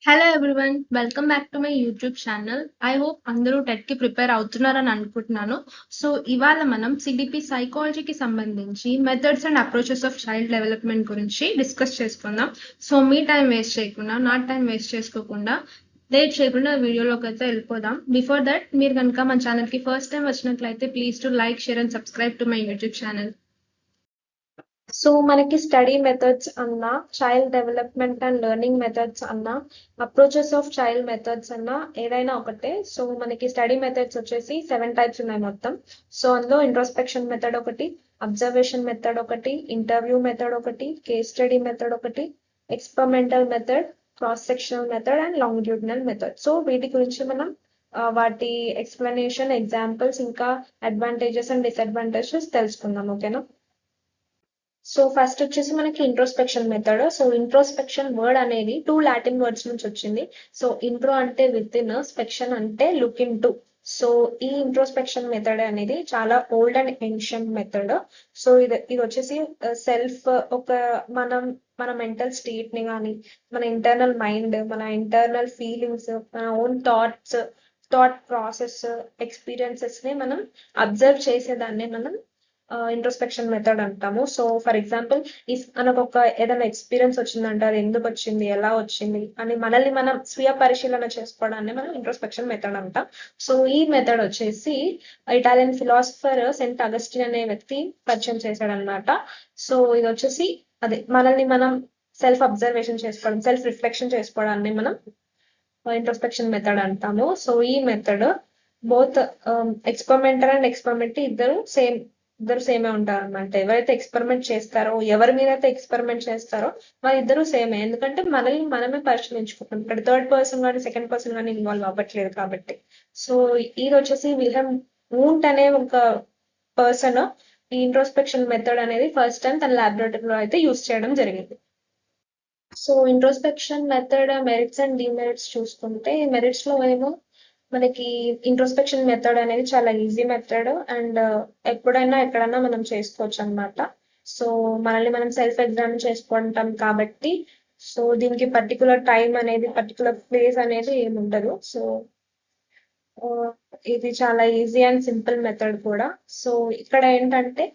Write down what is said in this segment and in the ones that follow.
Hello everyone, welcome back to my YouTube channel. I hope అందరూ టెట్కి prepare అవుతున్నారని అనుకుంటున్నాను. So ఇవాళ మనం సిడిపి సైకాలజీకి సంబంధించి methods and approaches of child development గురించి డిస్కస్ చేసుకుందాం. సో మీ టైం వేస్ట్ చేయకుండా, నా టైం వేస్ట్ చేసుకోకుండా, లేట్ చేయకుండా వీడియోలోకి అయితే వెళ్ళిపోదాం. బిఫోర్ దట్, మీరు కనుక మన ఛానల్కి ఫస్ట్ టైం వచ్చినట్లయితే please to like, share and subscribe to my YouTube channel. So మనకి స్టడీ మెథడ్స్ అన్నా, child development and learning methods అన్నా, అప్రోచెస్ ఆఫ్ చైల్డ్ మెథడ్స్ అన్నా ఏదైనా ఒకటే. సో మనకి స్టడీ మెథడ్స్ వచ్చేసి 7 టైప్స్ ఉన్నాయి మొత్తం. సో అందులో ఇంట్రోస్పెక్షన్ మెథడ్ ఒకటి, అబ్జర్వేషన్ మెథడ్ ఒకటి, ఇంటర్వ్యూ మెథడ్ ఒకటి, కేస్ స్టడీ మెథడ్ ఒకటి, experimental method, cross sectional method and longitudinal method. So వీటి గురించి మనం వాటి ఎక్స్ప్లెనేషన్, ఎగ్జాంపుల్స్, ఇంకా అడ్వాంటేజెస్ అండ్ డిసడ్వాంటేజెస్ తెలుసుకుందాం. ఓకేనా? సో ఫస్ట్ వచ్చేసి మనకి introspection method. So introspection word అనేది 2 లాటిన్ వర్డ్స్ నుంచి వచ్చింది. సో ఇంట్రో అంటే విత్ ఇన్, స్పెక్షన్ అంటే లుక్ ఇన్ టు. సో ఈ ఇంట్రోస్పెక్షన్ మెథడ్ అనేది చాలా old and ancient method. So ఇది వచ్చేసి సెల్ఫ్ ఒక మనం మన మెంటల్ స్టేట్ ని కానీ, మన ఇంటర్నల్ మైండ్, మన ఇంటర్నల్ ఫీలింగ్స్, మన ఓన్ థాట్ ప్రాసెస్, ఎక్స్పీరియన్సెస్ ని మనం అబ్జర్వ్ చేసేదాన్ని మనం ఇంట్రోస్పెక్షన్ మెథడ్ అంటాము. సో ఫర్ ఎగ్జాంపుల్, మనకు ఒక ఏదైనా ఎక్స్పీరియన్స్ వచ్చిందంటే అది ఎందుకు వచ్చింది, ఎలా వచ్చింది అని మనల్ని మనం స్వీయ పరిశీలన చేసుకోవడాన్ని మనం ఇంట్రోస్పెక్షన్ మెథడ్ అంటాం. సో ఈ మెథడ్ వచ్చేసి ఇటాలియన్ ఫిలాసఫర్ సెంట్ అగస్టిన్ అనే వ్యక్తి పరిచయం చేశాడు అనమాట. సో ఇది వచ్చేసి అదే మనల్ని మనం సెల్ఫ్ అబ్జర్వేషన్ చేసుకోవడం, సెల్ఫ్ రిఫ్లెక్షన్ చేసుకోవడాన్ని మనం ఇంట్రోస్పెక్షన్ మెథడ్ అంటాము. సో ఈ method both experimenter and experiment ఇద్దరు సేమే ఉంటారు అనమాట. ఎవరైతే ఎక్స్పెరిమెంట్ చేస్తారో, ఎవరి మీద అయితే ఎక్స్పెరిమెంట్ చేస్తారో వాళ్ళిద్దరూ సేమే. ఎందుకంటే మనల్ని మనమే పరిశీలించుకుంటాం. ఇక్కడ థర్డ్ పర్సన్ కానీ సెకండ్ పర్సన్ కానీ ఇన్వాల్వ్ అవ్వట్లేదు కాబట్టి. సో ఇది వచ్చేసి విల్హెమ్ వూంట్ అనే ఒక పర్సన్ ఈ ఇంట్రోస్పెక్షన్ మెథడ్ అనేది ఫస్ట్ టైం తన ల్యాబొరేటరీలో అయితే యూస్ చేయడం జరిగింది. So introspection method merits and demerits చూసుకుంటే, మెరిట్స్ లో ఏమో మనకి ఇంట్రోస్పెక్షన్ మెథడ్ అనేది చాలా ఈజీ మెథడ్ అండ్ ఎప్పుడైనా ఎక్కడైనా మనం చేసుకోవచ్చు అనమాట. సో మనల్ని మనం సెల్ఫ్ ఎగ్జామిన్ చేసుకుంటాం కాబట్టి, సో దీనికి పర్టికులర్ టైం అనేది, పర్టికులర్ ప్లేస్ అనేది ఏమి ఉండదు. సో ఇది చాలా ఈజీ అండ్ సింపుల్ మెథడ్ కూడా. సో ఇక్కడ ఏంటంటే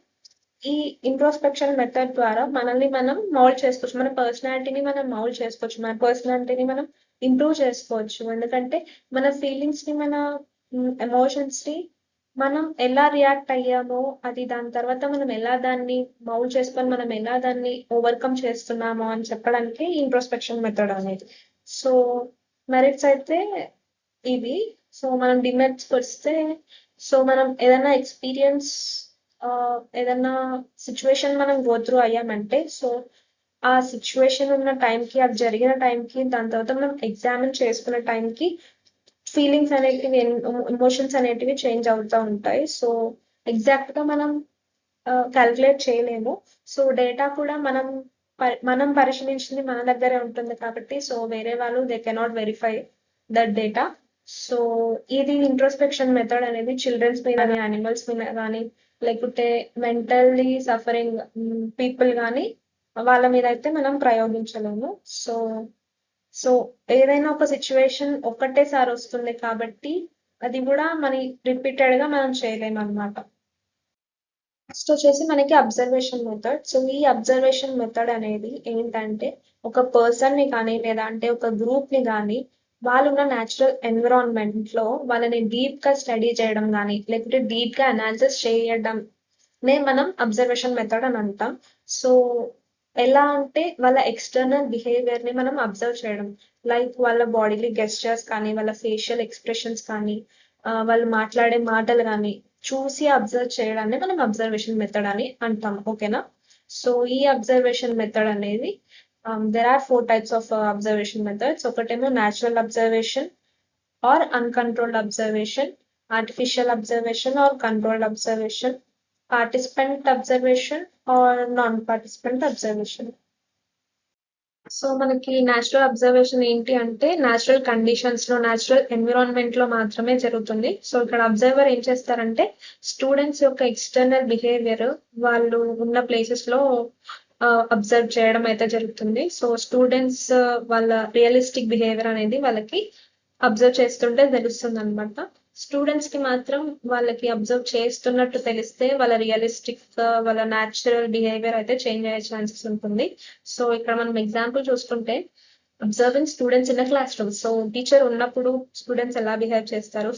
ఈ ఇంట్రోస్పెక్షన్ మెథడ్ ద్వారా మనల్ని మనం మౌల్డ్ చేసుకోవచ్చు, మన పర్సనాలిటీని మనం మౌల్డ్ చేసుకోవచ్చు, మన పర్సనాలిటీని మనం ఇంప్రూవ్ చేసుకోవచ్చు. ఎందుకంటే మన ఫీలింగ్స్ ని, మన ఎమోషన్స్ ని మనం ఎలా రియాక్ట్ అయ్యామో, అది దాని తర్వాత మనం ఎలా దాన్ని మౌల్డ్ చేసుకొని మనం ఎలా దాన్ని ఓవర్కమ్ చేస్తున్నామో అని చెప్పడానికి ఇంట్రోస్పెక్షన్ మెథడ్ అనేది. సో మెరిట్స్ అయితే ఇవి. సో మనం డిమెరిట్స్ వస్తే, సో మనం ఏదైనా ఎక్స్పీరియన్స్, ఏదైనా సిచ్యువేషన్ మనం గో త్రూ అయ్యామంటే, సో ఆ సిచ్యువేషన్ ఉన్న టైంకి, అది జరిగిన టైంకి, దాని తర్వాత మనం ఎగ్జామిన్ చేసుకున్న టైంకి ఫీలింగ్స్ అనేటివి, ఎమోషన్స్ అనేటివి చేంజ్ అవుతూ ఉంటాయి. సో ఎగ్జాక్ట్ గా మనం క్యాల్కులేట్ చేయలేము. సో డేటా కూడా మనం పరిశీలించింది మన దగ్గరే ఉంటుంది కాబట్టి, సో వేరే వాళ్ళు they cannot verify that data. So ఇది ఇంట్రోస్పెక్షన్ మెథడ్ అనేది చిల్డ్రన్స్ మీద కానీ, యానిమల్స్ మీద కానీ, లేకపోతే మెంటల్లీ సఫరింగ్ పీపుల్ కానీ వాళ్ళ మీద అయితే మనం ప్రయోగించలేము. సో సో ఏదైనా ఒక సిచ్యువేషన్ ఒక్కటేసారి వస్తుంది కాబట్టి అది కూడా రిపీటెడ్ గా మనం చేయలేము అనమాట. నెక్స్ట్ వచ్చేసి మనకి అబ్జర్వేషన్ మెథడ్. సో ఈ అబ్జర్వేషన్ మెథడ్ అనేది ఏంటంటే, ఒక పర్సన్ ని కానీ, లేదా అంటే ఒక గ్రూప్ ని కానీ, వాళ్ళు ఉన్న న్యాచురల్ ఎన్విరాన్మెంట్ లో వాళ్ళని డీప్ గా స్టడీ చేయడం కానీ, లేకపోతే డీప్ గా అనాలిసిస్ చేయడం మనం అబ్జర్వేషన్ మెథడ్ అని అంటాం. సో ఎలా అంటే వాళ్ళ ఎక్స్టర్నల్ బిహేవియర్ ని మనం అబ్జర్వ్ చేయడం, లైక్ వాళ్ళ బాడీలీ గెస్చర్స్ కానీ, వాళ్ళ ఫేషియల్ ఎక్స్ప్రెషన్స్ కానీ, వాళ్ళు మాట్లాడే మాటలు కానీ చూసి అబ్జర్వ్ చేయడాన్ని మనం అబ్జర్వేషన్ మెథడ్ అని అంటాం. ఓకేనా? సో ఈ అబ్జర్వేషన్ మెథడ్ అనేది there are 4 types of observation methods. ఒకటేమో natural observation or uncontrolled observation, artificial observation or controlled observation, participant observation or non participant observation. So మనకి న్యాచురల్ అబ్జర్వేషన్ ఏంటి అంటే, న్యాచురల్ కండిషన్స్ లో, న్యాచురల్ ఎన్విరాన్మెంట్ లో మాత్రమే జరుగుతుంది. So ఇక్కడ అబ్జర్వర్ ఏం చేస్తారంటే, స్టూడెంట్స్ యొక్క ఎక్స్టర్నల్ బిహేవియర్ వాళ్ళు ఉన్న ప్లేసెస్ లో అబ్జర్వ్ చేయడం అయితే జరుగుతుంది. సో స్టూడెంట్స్ వాళ్ళ రియలిస్టిక్ బిహేవియర్ అనేది వాళ్ళకి అబ్జర్వ్ చేస్తుంటే తెలుస్తుంది అనమాట. స్టూడెంట్స్ కి మాత్రం వాళ్ళకి అబ్జర్వ్ చేస్తున్నట్టు తెలిస్తే వాళ్ళ రియలిస్టిక్ వాళ్ళ న్యాచురల్ బిహేవియర్ అయితే చేంజ్ అయ్యే ఛాన్సెస్ ఉంటుంది. సో ఇక్కడ మనం ఎగ్జాంపుల్ చూసుకుంటే observing students in a class room. So teacher ఉన్నప్పుడు స్టూడెంట్స్ ఎలా బిహేవ్ చేస్తారు,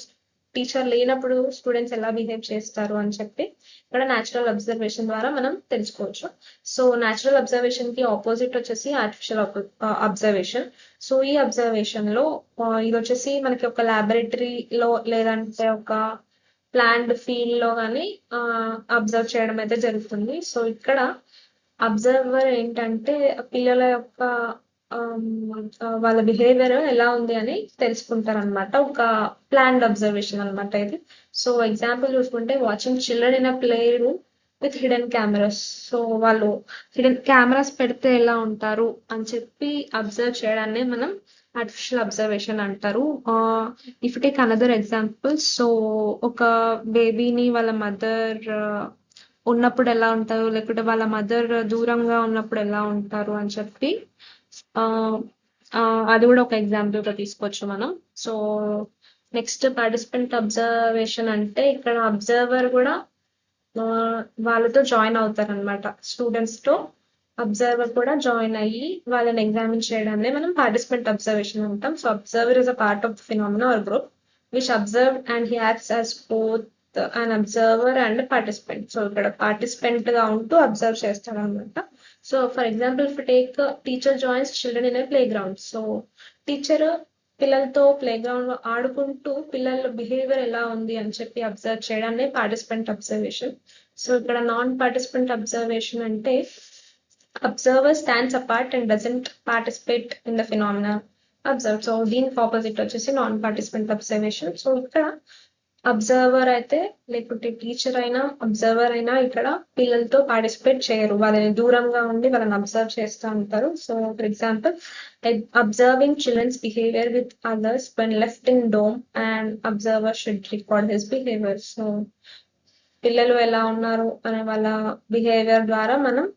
టీచర్ లేనప్పుడు స్టూడెంట్స్ ఎలా బిహేవ్ చేస్తారు అని చెప్పి ఇక్కడ న్యాచురల్ అబ్జర్వేషన్ ద్వారా మనం తెలుసుకోవచ్చు. సో న్యాచురల్ అబ్జర్వేషన్ కి ఆపోజిట్ వచ్చేసి ఆర్టిఫిషియల్ అబ్జర్వేషన్. సో ఈ అబ్జర్వేషన్ లో ఇది వచ్చేసి మనకి ఒక ల్యాబొరేటరీలో లేదంటే ఒక ప్లాంట్ ఫీల్డ్ లో కానీ అబ్జర్వ్ చేయడం అయితే జరుగుతుంది. సో ఇక్కడ అబ్జర్వర్ ఏంటంటే పిల్లల యొక్క వాళ్ళ బిహేవియర్ ఎలా ఉంది అని తెలుసుకుంటారు అనమాట. ఒక ప్లాన్డ్ అబ్జర్వేషన్ అనమాట ఇది. సో ఎగ్జాంపుల్ చూసుకుంటే watching children in a play room with hidden cameras. So వాళ్ళు హిడెన్ కెమెరాస్ పెడితే ఎలా ఉంటారు అని చెప్పి అబ్జర్వ్ చేయడాన్ని మనం ఆర్టిఫిషియల్ అబ్జర్వేషన్ అంటారు. If take another example, so ఒక బేబీని వాళ్ళ మదర్ ఉన్నప్పుడు ఎలా ఉంటారు, లేకుంటే వాళ్ళ మదర్ దూరంగా ఉన్నప్పుడు ఎలా ఉంటారు అని చెప్పి అది కూడా ఒక ఎగ్జాంపుల్ గా తీసుకోవచ్చు మనం. సో నెక్స్ట్ పార్టిసిపెంట్ అబ్జర్వేషన్ అంటే ఇక్కడ అబ్జర్వర్ కూడా వాళ్ళతో జాయిన్ అవుతారు అనమాట. స్టూడెంట్స్ తో అబ్జర్వర్ కూడా జాయిన్ అయ్యి వాళ్ళని ఎగ్జామిన్ చేయడాన్ని మనం పార్టిసిపెంట్ అబ్జర్వేషన్ అంటాం. So observer is a part of the phenomena or group which observe and he acts as both an observer and participant. So ఇక్కడ పార్టిసిపెంట్ గా ఉంటూ అబ్జర్వ్ చేస్తాడు అనమాట. So for example if take teacher joins children in a play ground. So teacher పిల్లలతో play ground లో ఆడుకుంటూ పిల్లల behaviour ఎలా ఉంది అని చెప్పి అబ్జర్వ్ చేయడాన్ని పార్టిసిపెంట్ అబ్జర్వేషన్. సో ఇక్కడ నాన్ పార్టిసిపెంట్ అబ్జర్వేషన్ అంటే observer stands apart and doesn't participate in the phenomena observe. So దీనికి ఆపోజిట్ వచ్చేసి నాన్ పార్టిసిపెంట్ అబ్జర్వేషన్. సో ఇక్కడ అబ్జర్వర్ అయితే లేకుంటే టీచర్ అయినా అబ్జర్వర్ అయినా ఇక్కడ పిల్లలతో పార్టిసిపేట్ చేయరు, వాళ్ళని దూరంగా ఉండి వాళ్ళని అబ్జర్వ్ చేస్తూ ఉంటారు. So for example observing children's behaviour with others when left in dome and observer should record his behavior. So పిల్లలు ఎలా ఉన్నారు అనే వాళ్ళ బిహేవియర్ ద్వారా మనం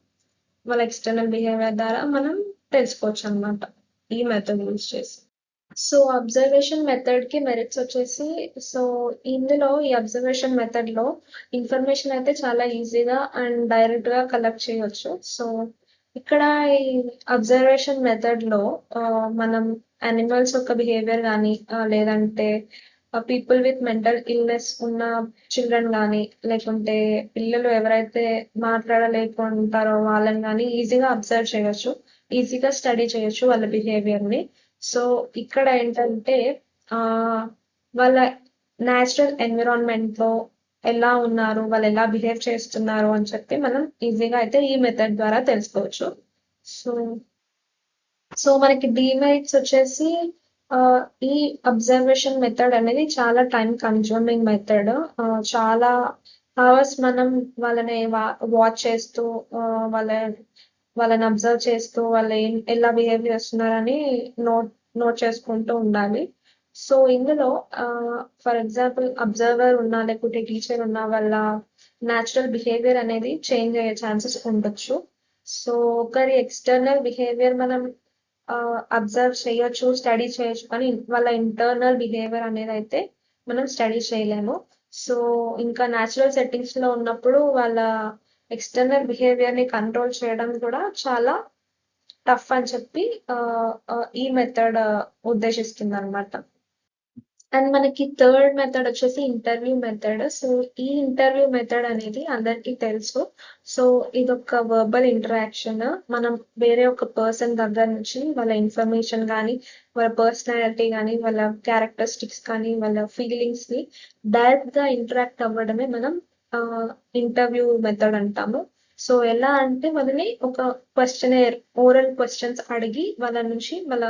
వాళ్ళ ఎక్స్టర్నల్ బిహేవియర్ ద్వారా మనం తెలుసుకోవచ్చు అనమాట ఈ మెథడ్ యూజ్ చేసి. సో అబ్జర్వేషన్ మెథడ్ కి మెరిట్స్ వచ్చేసి, సో ఇందులో ఈ అబ్జర్వేషన్ మెథడ్ లో ఇన్ఫర్మేషన్ అయితే చాలా ఈజీగా అండ్ డైరెక్ట్ గా కలెక్ట్ చేయొచ్చు. సో ఇక్కడ ఈ అబ్జర్వేషన్ మెథడ్ లో మనం అనిమల్స్ యొక్క బిహేవియర్ కానీ లేదంటే పీపుల్ విత్ మెంటల్ ఇల్నెస్ ఉన్న చిల్డ్రన్ కానీ లేకుంటే పిల్లలు ఎవరైతే మాట్లాడలేకుంటారో వాళ్ళని కానీ ఈజీగా అబ్జర్వ్ చేయొచ్చు, ఈజీగా స్టడీ చేయొచ్చు వాళ్ళ బిహేవియర్ ని. సో ఇక్కడ ఏంటంటే వాళ్ళ న్యాచురల్ ఎన్విరాన్మెంట్ లో ఎలా ఉన్నారు, వాళ్ళు ఎలా బిహేవ్ చేస్తున్నారు అని చెప్పి మనం ఈజీగా అయితే ఈ మెథడ్ ద్వారా తెలుసుకోవచ్చు. సో సో మనకి డిమెరిట్స్ వచ్చేసి ఈ అబ్జర్వేషన్ మెథడ్ అనేది చాలా టైం కన్జ్యూమింగ్ మెథడ్. చాలా అవర్స్ మనం వాళ్ళని వాచ్ చేస్తూ వాళ్ళని అబ్జర్వ్ చేస్తూ వాళ్ళు ఎలా బిహేవ్ చేస్తున్నారని నోట్ చేసుకుంటూ ఉండాలి. సో ఇందులో ఫర్ ఎగ్జాంపుల్ అబ్జర్వర్ ఉన్నా లేకుంటే టీచర్ ఉన్నా వాళ్ళ న్యాచురల్ బిహేవియర్ అనేది చేంజ్ అయ్యే ఛాన్సెస్ ఉండొచ్చు. సో ఒకరి ఎక్స్టర్నల్ బిహేవియర్ మనం అబ్జర్వ్ చేయొచ్చు, స్టడీ చేయొచ్చు, కానీ వాళ్ళ ఇంటర్నల్ బిహేవియర్ అనేది అయితే మనం స్టడీ చేయలేము. సో ఇంకా న్యాచురల్ సెట్టింగ్స్ లో ఉన్నప్పుడు వాళ్ళ ఎక్స్టర్నల్ బిహేవియర్ ని కంట్రోల్ చేయడం కూడా చాలా టఫ్ అని చెప్పి ఈ మెథడ్ ఉద్దేశిస్తుంది అనమాట. అండ్ మనకి థర్డ్ మెథడ్ వచ్చేసి ఇంటర్వ్యూ మెథడ్. సో ఈ ఇంటర్వ్యూ మెథడ్ అనేది అందరికీ తెలుసు. సో ఇదొక వర్బల్ ఇంటరాక్షన్. మనం వేరే ఒక పర్సన్ దగ్గర నుంచి వాళ్ళ ఇన్ఫర్మేషన్ కానీ వాళ్ళ పర్సనాలిటీ కానీ వాళ్ళ క్యారెక్టరిస్టిక్స్ కానీ వాళ్ళ ఫీలింగ్స్ ని డైరెక్ట్ గా ఇంటరాక్ట్ అవ్వడమే మనం ఇంటర్వ్యూ మెథడ్ అంటాము. సో ఎలా అంటే వాళ్ళని ఒక క్వశ్చనర్ ఓరల్ క్వశ్చన్స్ అడిగి వాళ్ళ నుంచి వాళ్ళ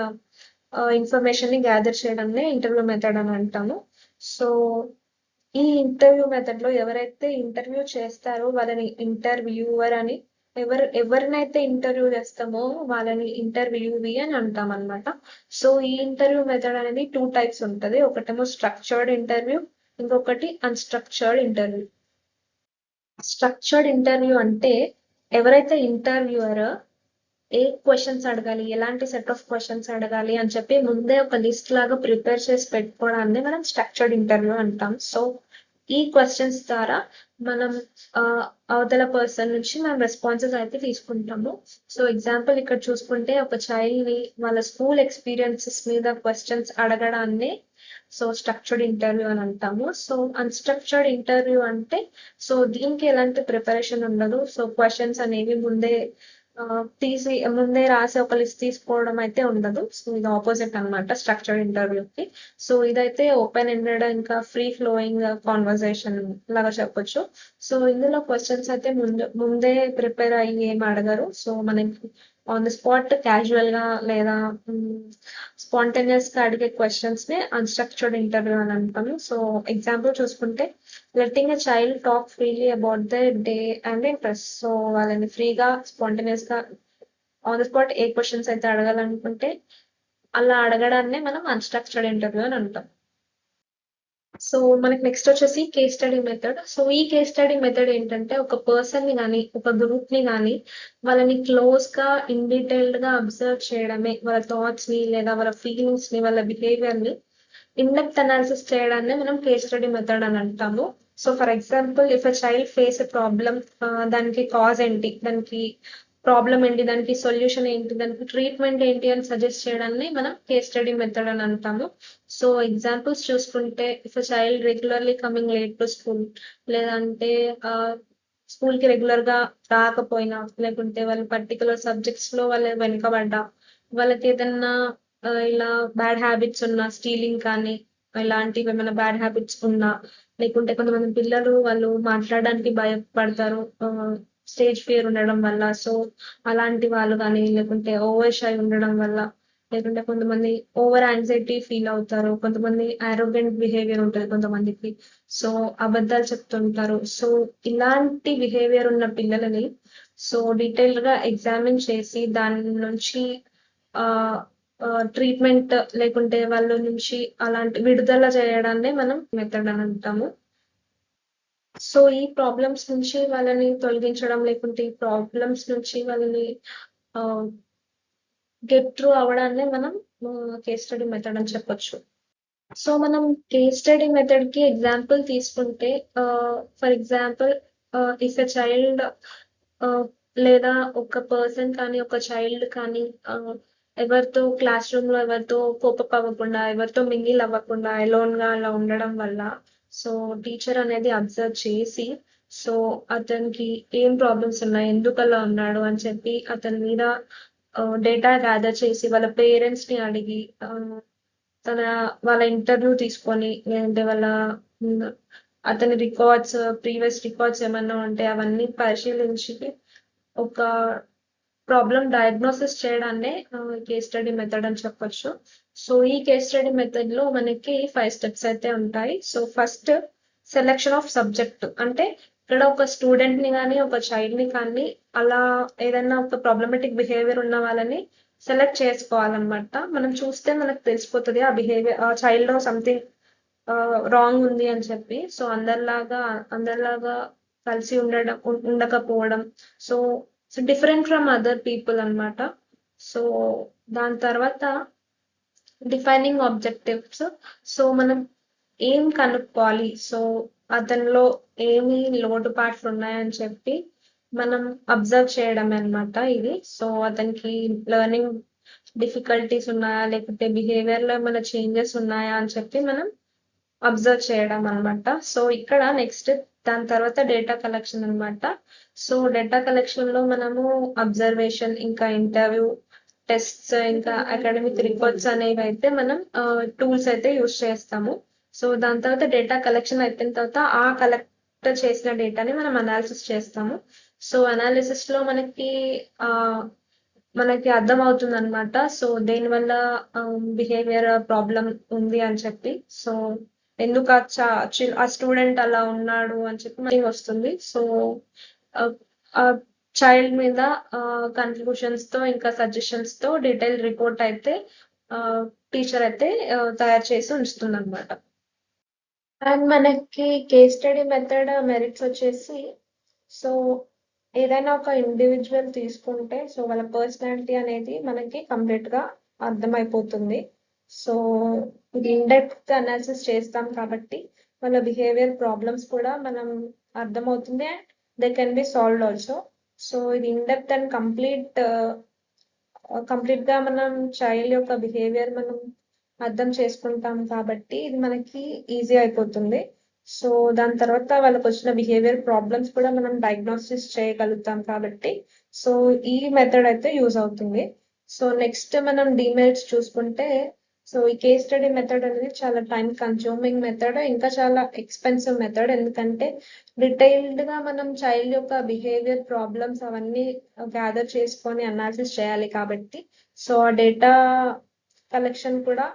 ఇన్ఫర్మేషన్ ని గ్యాదర్ చేయడాన్ని ఇంటర్వ్యూ మెథడ్ అని అంటాము. సో ఈ ఇంటర్వ్యూ మెథడ్ లో ఎవరైతే ఇంటర్వ్యూ చేస్తారో వాళ్ళని ఇంటర్వ్యూవర్ అని, ఎవరినైతే ఇంటర్వ్యూ చేస్తామో వాళ్ళని ఇంటర్వ్యూవి అని అంటాం అనమాట. సో ఈ ఇంటర్వ్యూ మెథడ్ అనేది 2 టైప్స్ ఉంటుంది. ఒకటేమో స్ట్రక్చర్డ్ ఇంటర్వ్యూ, ఇంకొకటి అన్స్ట్రక్చర్డ్ ఇంటర్వ్యూ. స్ట్రక్చర్డ్ ఇంటర్వ్యూ అంటే ఎవరైతే ఇంటర్వ్యూయర్ ఏ క్వశ్చన్స్ అడగాలి, ఎలాంటి సెట్ ఆఫ్ క్వశ్చన్స్ అడగాలి అని చెప్పి ముందే ఒక లిస్ట్ లాగా ప్రిపేర్ చేసి పెట్టుకోవడాన్ని మనం స్ట్రక్చర్డ్ ఇంటర్వ్యూ అంటాం. సో ఈ క్వశ్చన్స్ ద్వారా మనం అవతల పర్సన్ నుంచి మనం రెస్పాన్సెస్ అయితే తీసుకుంటాము. సో ఎగ్జాంపుల్ ఇక్కడ చూసుకుంటే ఒక చైల్డ్ ని వాళ్ళ స్కూల్ ఎక్స్పీరియన్సెస్ మీద క్వశ్చన్స్ అడగడాన్ని సో స్ట్రక్చర్డ్ ఇంటర్వ్యూ అని అంటాము. సో అన్స్ట్రక్చర్డ్ ఇంటర్వ్యూ అంటే సో దీనికి ఎలాంటి ప్రిపరేషన్ ఉండదు. సో క్వశ్చన్స్ అనేవి ముందే రాసి ఒక లిస్ట్ తీసుకోవడం అయితే ఉండదు. సో ఇది ఆపోజిట్ అనమాట స్ట్రక్చర్డ్ ఇంటర్వ్యూకి. సో ఇదైతే ఓపెన్ ఎండెడ్ ఇంకా ఫ్రీ ఫ్లోయింగ్ కాన్వర్సేషన్ లాగా చెప్పొచ్చు. సో ఇందులో క్వశ్చన్స్ అయితే ముందే ప్రిపేర్ అయ్యి ఏం అడగరు. సో మనకి ఆన్ ద స్పాట్ క్యాజువల్ గా లేదా స్పాంటేనియస్ గా అడిగే క్వశ్చన్స్ ని అన్స్ట్రక్చర్డ్ ఇంటర్వ్యూ అని అంటాము. సో ఎగ్జాంపుల్ చూసుకుంటే letting a child talk freely about the day and interest. So వాళ్ళని ఫ్రీగా స్పాంటేనియస్ గా on the spot A questions అయితే అడగాలనుకుంటే అలా అడగడాన్నే మనం అన్స్ట్రక్చర్డ్ ఇంటర్వ్యూ అని అంటాం. సో మనకి నెక్స్ట్ వచ్చేసి కేస్ స్టడీ మెథడ్. సో ఈ కేస్ స్టడీ మెథడ్ ఏంటంటే ఒక పర్సన్ ని కానీ ఒక గ్రూప్ ని కానీ వాళ్ళని క్లోజ్ గా ఇన్ డీటెయిల్డ్ గా అబ్జర్వ్ చేయడమే, వాళ్ళ థాట్స్ ని లేదా వాళ్ళ ఫీలింగ్స్ ని వాళ్ళ బిహేవియర్ ని ఇన్ డెప్త్ అనాలిసిస్ చేయడాన్ని మనం కేస్ స్టడీ మెథడ్ అని అంటాము. So for example if a child face a problem, దానికి కాజ్ ఏంటి, దానికి ప్రాబ్లం ఏంటి, దానికి సొల్యూషన్ ఏంటి, దానికి ట్రీట్మెంట్ ఏంటి అని సజెస్ట్ చేయడాన్ని మనం కేస్ స్టడీ మెథడ్ అని అంటాము. సో ఎగ్జాంపుల్స్ చూసుకుంటే if a child regularly coming late to school, లేదంటే స్కూల్ కి రెగ్యులర్ గా రాకపోయినా, లేకుంటే వాళ్ళ పర్టికులర్ సబ్జెక్ట్స్ లో వాళ్ళు వెనుకబడ్డా, వాళ్ళకి ఏదన్నా ఇలా బ్యాడ్ హ్యాబిట్స్ ఉన్నా, స్టీలింగ్ కానీ ఇలాంటివి ఏమైనా బ్యాడ్ హ్యాబిట్స్ ఉన్నా, లేకుంటే కొంతమంది పిల్లలు వాళ్ళు మాట్లాడడానికి భయపడతారు స్టేజ్ ఫియర్ ఉండడం వల్ల. సో అలాంటి వాళ్ళు కానీ, లేకుంటే ఓవర్ షై ఉండడం వల్ల, లేకుంటే కొంతమంది ఓవర్ యాంగ్జైటీ ఫీల్ అవుతారు, కొంతమంది ఆరోగెంట్ బిహేవియర్ ఉంటుంది కొంతమందికి, సో అబద్ధాలు చెప్తుంటారు. సో ఇలాంటి బిహేవియర్ ఉన్న పిల్లలని సో డీటెయిల్ గా ఎగ్జామిన్ చేసి దాని నుంచి ట్రీట్మెంట్ లేకుంటే వాళ్ళ నుంచి అలాంటి విడుదల చేయడాన్ని మనం మెథడ్ అని అంటాము. సో ఈ ప్రాబ్లమ్స్ నుంచి వాళ్ళని తొలగించడం, లేకుంటే ఈ ప్రాబ్లమ్స్ నుంచి వాళ్ళని గెట్ త్రూ అవడాన్ని మనం కేస్ స్టడీ మెథడ్ అని చెప్పొచ్చు. సో మనం కేస్ స్టడీ మెథడ్ కి ఎగ్జాంపుల్ తీసుకుంటే for example if a child లేదా ఒక పర్సన్ కానీ ఒక చైల్డ్ కానీ ఎవరితో క్లాస్ రూమ్ లో ఎవరితో కోపప్ అవ్వకుండా, ఎవరితో మింగిల్ అవ్వకుండా ఎలోన్ గా అలా ఉండడం వల్ల సో టీచర్ అనేది అబ్జర్వ్ చేసి సో అతనికి ఏం ప్రాబ్లమ్స్ ఉన్నాయి, ఎందుకు అలా ఉన్నాడు అని చెప్పి అతని మీద డేటా గ్యాదర్ చేసి వాళ్ళ పేరెంట్స్ ని అడిగి వాళ్ళ ఇంటర్వ్యూ తీసుకొని, లేదంటే వాళ్ళ అతని రికార్డ్స్, ప్రీవియస్ రికార్డ్స్ ఏమన్నా ఉంటే అవన్నీ పరిశీలించి ఒక ప్రాబ్లం డయాగ్నోసిస్ చేయడాన్నే కేస్ స్టడీ మెథడ్ అని చెప్పొచ్చు. సో ఈ కేస్ స్టడీ మెథడ్ లో మనకి 5 స్టెప్స్ అయితే ఉంటాయి. So first selection of subject, అంటే ఇక్కడ ఒక స్టూడెంట్ ని కానీ ఒక చైల్డ్ ని కానీ అలా ఏదైనా ఒక ప్రాబ్లమెటిక్ బిహేవియర్ ఉన్న వాళ్ళని సెలెక్ట్ చేసుకోవాలన్నమాట. మనం చూస్తే మనకు తెలిసిపోతుంది ఆ బిహేవియర్, ఆ చైల్డ్ లో సంథింగ్ రాంగ్ ఉంది అని చెప్పి. సో అందరిలాగా కలిసి ఉండకపోవడం, so different from other people అన్నమాట. సో దాని తర్వాత డిఫైనింగ్ ఆబ్జెక్టివ్స్. సో మనం ఏం కనుక్కోవాలి, సో అతనిలో ఏమి లోటుపాట్లు ఉన్నాయని చెప్పి మనం అబ్జర్వ్ చేయడమే అన్నమాట ఇది. సో అతనికి లెర్నింగ్ డిఫికల్టీస్ ఉన్నాయా, లేకపోతే బిహేవియర్ లో ఏమైనా చేంజెస్ ఉన్నాయా అని చెప్పి మనం అబ్జర్వ్ చేయడం అన్నమాట. సో ఇక్కడ నెక్స్ట్ దాని తర్వాత డేటా కలెక్షన్ అన్నమాట. సో డేటా కలెక్షన్ లో మనము అబ్జర్వేషన్, ఇంకా ఇంటర్వ్యూ, టెస్ట్స్, ఇంకా అకాడమిక్ రిపోర్ట్స్ అనేవి అయితే మనం టూల్స్ అయితే యూజ్ చేస్తాము. సో దాని తర్వాత డేటా కలెక్షన్ అయిపోయిన తర్వాత ఆ కలెక్ట్ చేసిన డేటాని మనం అనాలిసిస్ చేస్తాము. సో అనాలిసిస్ లో మనకి అర్థం అవుతుంది అనమాట. సో దేనివల్ల బిహేవియర్ ప్రాబ్లం ఉంది అని చెప్పి, సో ఎందుకు ఆ స్టూడెంట్ అలా ఉన్నాడు అని చెప్పి మనకి వస్తుంది. సో ఆ చైల్డ్ మీద కన్క్లూషన్స్ తో ఇంకా సజెషన్స్ తో డీటెయిల్ రిపోర్ట్ అయితే టీచర్ అయితే తయారు చేసి ఉంచుతుంది అనమాట. అండ్ మనకి కేస్ స్టడీ మెథడ్ మెరిట్స్ వచ్చేసి, సో ఏదైనా ఒక ఇండివిజువల్ తీసుకుంటే సో వాళ్ళ పర్సనాలిటీ అనేది మనకి కంప్లీట్గా అర్థమైపోతుంది. సో ఇది ఇన్డెప్త్ అనాలిసిస్ చేస్తాం కాబట్టి వాళ్ళ బిహేవియర్ ప్రాబ్లమ్స్ కూడా మనం అర్థమవుతుంది and they can be solved also. So ఇది ఇన్డెప్త్ అండ్ కంప్లీట్గా మనం చైల్డ్ యొక్క బిహేవియర్ మనం అర్థం చేసుకుంటాం కాబట్టి ఇది మనకి ఈజీ అయిపోతుంది. సో దాని తర్వాత వాళ్ళకి వచ్చిన బిహేవియర్ ప్రాబ్లమ్స్ కూడా మనం డయాగ్నోసిస్ చేయగలుగుతాం కాబట్టి సో ఈ మెథడ్ అయితే యూజ్ అవుతుంది. సో నెక్స్ట్ మనం డిమెరిట్స్ చూసుకుంటే సో ఈ కేస్ స్టడీ మెథడ్ అనేది చాలా టైం కన్జ్యూమింగ్ మెథడ్, ఇంకా చాలా ఎక్స్పెన్సివ్ మెథడ్. ఎందుకంటే డీటెయిల్డ్ గా మనం చైల్డ్ యొక్క బిహేవియర్ ప్రాబ్లమ్స్ అవన్నీ గ్యాదర్ చేసుకొని అనాలిసిస్ చేయాలి కాబట్టి సో ఆ డేటా కలెక్షన్ కూడా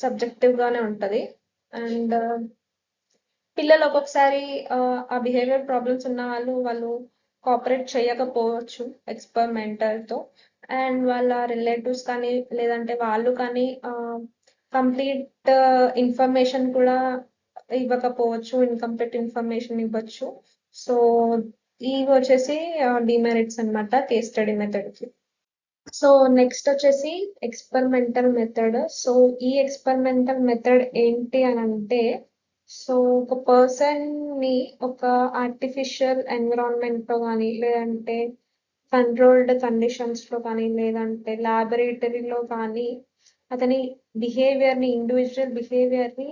సబ్జెక్టివ్ గానే ఉంటది. అండ్ పిల్లలు ఒక్కొక్కసారి ఆ బిహేవియర్ ప్రాబ్లమ్స్ ఉన్న వాళ్ళు కోఆపరేట్ చేయకపోవచ్చు ఎక్స్పెరిమెంటర్ తో, అండ్ వాళ్ళ రిలేటివ్స్ కానీ లేదంటే వాళ్ళు కానీ కంప్లీట్ ఇన్ఫర్మేషన్ కూడా ఇవ్వకపోవచ్చు, ఇన్కంప్లీట్ ఇన్ఫర్మేషన్ ఇవ్వచ్చు. సో ఇవి వచ్చేసి డిమెరిట్స్ అన్నమాట కేస్ స్టడీ మెథడ్ కి. సో నెక్స్ట్ వచ్చేసి ఎక్స్పెరిమెంటల్ మెథడ్. సో ఈ ఎక్స్పెరిమెంటల్ మెథడ్ ఏంటి అని అంటే సో ఒక పర్సన్ ని ఒక ఆర్టిఫిషియల్ ఎన్విరాన్మెంట్ లో కానీ లేదంటే కంట్రోల్డ్ కండిషన్స్ లో కానీ లేదంటే లాబొరేటరీలో కానీ అతని బిహేవియర్ ని ఇండివిజువల్ బిహేవియర్ ని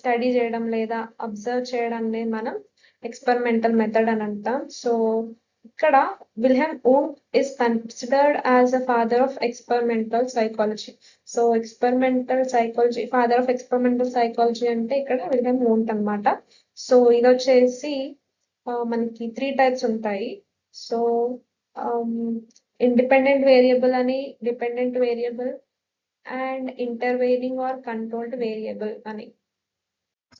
స్టడీ చేయడం లేదా అబ్జర్వ్ చేయడాన్ని మనం ఎక్స్పెరిమెంటల్ మెథడ్ అని అంటాం. సో ఇక్కడ Wilhelm Wundt is considered as a father of experimental psychology. So father of experimental psychology అంటే ఇక్కడ విల్హెమ్ వూంట్ అన్నమాట. సో ఇది వచ్చేసి మనకి 3 types ఉంటాయి. సో ఇండిపెండెంట్ వేరియబుల్ అని, dependent variable and intervening or controlled variable అని.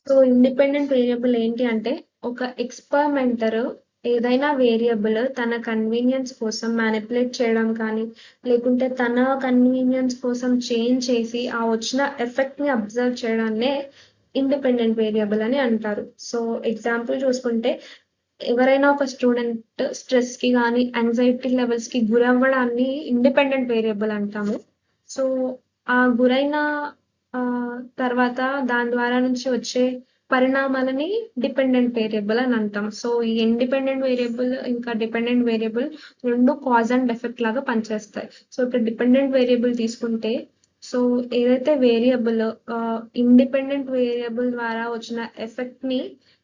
సో ఇండిపెండెంట్ వేరియబుల్ ఏంటి అంటే ఒక ఎక్స్పెరిమెంటర్ ఏదైనా వేరియబుల్ తన కన్వీనియన్స్ కోసం మ్యానిపులేట్ చేయడం కానీ లేకుంటే తన కన్వీనియన్స్ కోసం చేంజ్ చేసి ఆ వచ్చిన ఎఫెక్ట్ ని అబ్జర్వ్ చేయడాన్నే ఇండిపెండెంట్ వేరియబుల్ అని అంటారు. సో ఎగ్జాంపుల్ చూసుకుంటే ఎవరైనా ఒక స్టూడెంట్ స్ట్రెస్ కి కానీ యాంగ్జైటీ లెవెల్స్ కి గురవ్వడాన్ని ఇండిపెండెంట్ వేరియబుల్ అంటాము. సో ఆ గురైన తర్వాత దాని ద్వారా నుంచి వచ్చే పరిణామాలని డిపెండెంట్ వేరియబుల్ అని అంటాం. సో ఈ ఇండిపెండెంట్ వేరియబుల్ ఇంకా డిపెండెంట్ వేరియబుల్ రెండు కాజ్ అండ్ ఎఫెక్ట్ లాగా పనిచేస్తాయి. సో ఇక్కడ డిపెండెంట్ వేరియబుల్ తీసుకుంటే సో ఏదైతే వేరియబుల్ ఇండిపెండెంట్ వేరియబుల్ ద్వారా వచ్చిన ఎఫెక్ట్ ని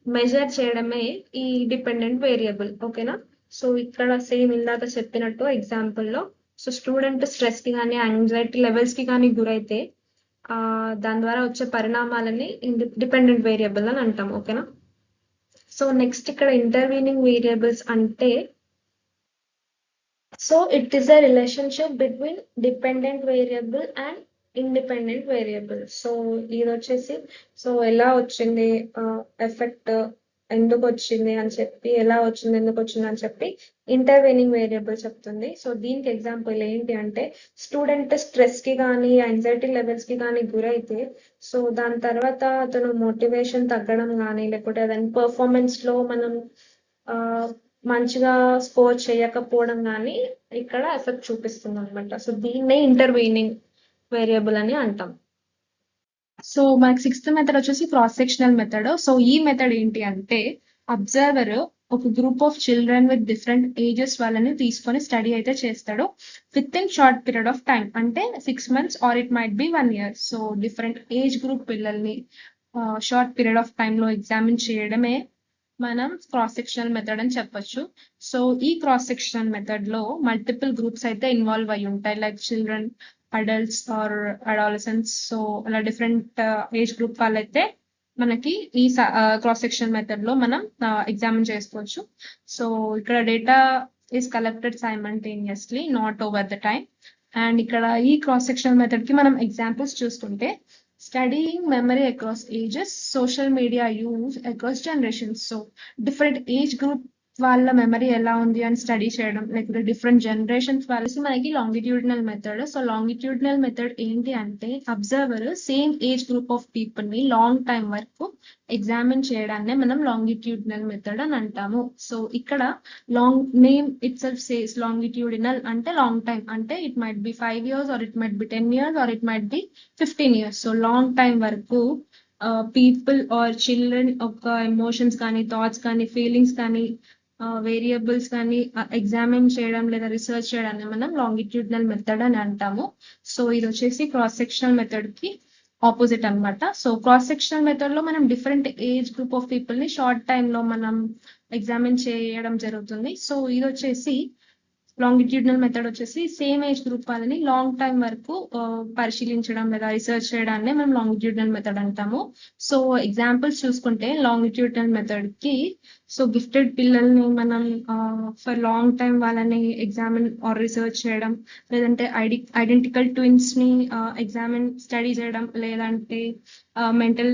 మెజర్ చేయడమే ఈ డిపెండెంట్ వేరియబుల్. ఓకేనా? సో ఇక్కడ సేమ్ ఇందాక చెప్పినట్టు ఎగ్జాంపుల్ లో సో స్టూడెంట్ స్ట్రెస్ కి కానీ యాంగ్జైటీ లెవెల్స్ కి కానీ గురైతే దాని ద్వారా వచ్చే పరిణామాలని డిపెండెంట్ వేరియబుల్ అని అంటాం. ఓకేనా? సో నెక్స్ట్ ఇక్కడ ఇంటర్వీనింగ్ వేరియబుల్స్ అంటే so it is a relationship between dependent variable and independent variable. So ఇది వచ్చేసి సో ఎలా వచ్చింది ఎఫెక్ట్ ఎందుకు వచ్చింది అని చెప్పి, ఎలా వచ్చింది ఎందుకు వచ్చింది అని చెప్పి ఇంటర్వీనింగ్ వేరియబుల్ చెప్తుంది. సో దీనికి ఎగ్జాంపుల్ ఏంటి అంటే స్టూడెంట్ స్ట్రెస్ కి కానీ యాంగ్జైటీ లెవెల్స్ కి కానీ గురైతే సో దాని తర్వాత అతను మోటివేషన్ తగ్గడం కానీ లేకపోతే దాని పర్ఫార్మెన్స్ లో మనం మంచిగా స్కోర్ చేయకపోవడం కానీ ఇక్కడ ఎఫెక్ట్ చూపిస్తుంది అనమాట. సో దీన్నే ఇంటర్వీనింగ్ వేరియబుల్ అని అంటాం. సో మనకి 6th మెథడ్ వచ్చేసి క్రాస్ సెక్షనల్ మెథడ్. సో ఈ మెథడ్ ఏంటి అంటే అబ్జర్వర్ ఒక group of children with different ages వాళ్ళని తీసుకొని స్టడీ అయితే చేస్తాడు with in short period of time, అంటే 6 months or it might be 1 year. So different age group పిల్లల్ని షార్ట్ పీరియడ్ ఆఫ్ టైంలో ఎగ్జామిన్ చేయడమే మనం క్రాస్ సెక్షనల్ మెథడ్ అని చెప్పొచ్చు. సో ఈ క్రాస్ సెక్షనల్ మెథడ్ లో మల్టిపుల్ గ్రూప్స్ అయితే ఇన్వాల్వ్ అయి ఉంటాయి, like children, adults or adolescents. So అలా డిఫరెంట్ ఏజ్ గ్రూప్ వాళ్ళైతే మనకి ఈ క్రాస్ సెక్షన్ మెథడ్ లో మనం ఎగ్జామిన్ చేసుకోవచ్చు. సో ఇక్కడ data is collected simultaneously, not over the time. And ఇక్కడ ఈ క్రాస్ సెక్షనల్ మెథడ్ కి మనం ఎగ్జాంపుల్స్ చూసుకుంటే studying memory across ages, social media use across generations. So different age group వాళ్ళ మెమరీ ఎలా ఉంది అని స్టడీ చేయడం, లేకపోతే డిఫరెంట్ జనరేషన్స్ వాళ్ళకి మనకి longitudinal method. So longitudinal method ఏంటి అంటే observer same age group of people ని లాంగ్ టైం వరకు ఎగ్జామిన్ చేయడాన్నే మనం లాంగిట్యూడినల్ మెథడ్ అని అంటాము. సో ఇక్కడ long name itself says longitudinal అంటే లాంగ్ టైం, అంటే it might be 5 years or it might be 10 years or it might be 15 years. So long time వరకు people or children ఒక emotions కానీ, thoughts కానీ, feelings కానీ, variables కానీ examine చేయడం లేదా రీసెర్చ్ చేయడాన్ని మనం లాంగిట్యూడినల్ మెథడ్ అని అంటాము. సో ఇది వచ్చేసి క్రాస్ సెక్షనల్ మెథడ్ కి ఆపోజిట్ అన్నమాట. సో క్రాస్ సెక్షనల్ మెథడ్ లో మనం different age group of people ని షార్ట్ టైమ్ లో మనం ఎగ్జామిన్ చేయడం జరుగుతుంది. సో ఇది వచ్చేసి లాంగిట్యూడినల్ మెథడ్ వచ్చేసి సేమ్ ఏజ్ గ్రూప్ వాళ్ళని లాంగ్ టైం వరకు పరిశీలించడం లేదా రీసెర్చ్ చేయడాన్ని మనం లాంగిట్యూడినల్ మెథడ్ అంటాము. సో ఎగ్జాంపుల్స్ చూసుకుంటే లాంగిట్యూడినల్ మెథడ్ కి సో గిఫ్టెడ్ పిల్లల్ని మనం ఫర్ లాంగ్ టైం వాళ్ళని ఎగ్జామిన్ ఆర్ రీసెర్చ్ చేయడం, లేదంటే ఐడెంటికల్ ట్విన్స్ ని ఎగ్జామిన్ స్టడీ చేయడం, లేదంటే మెంటల్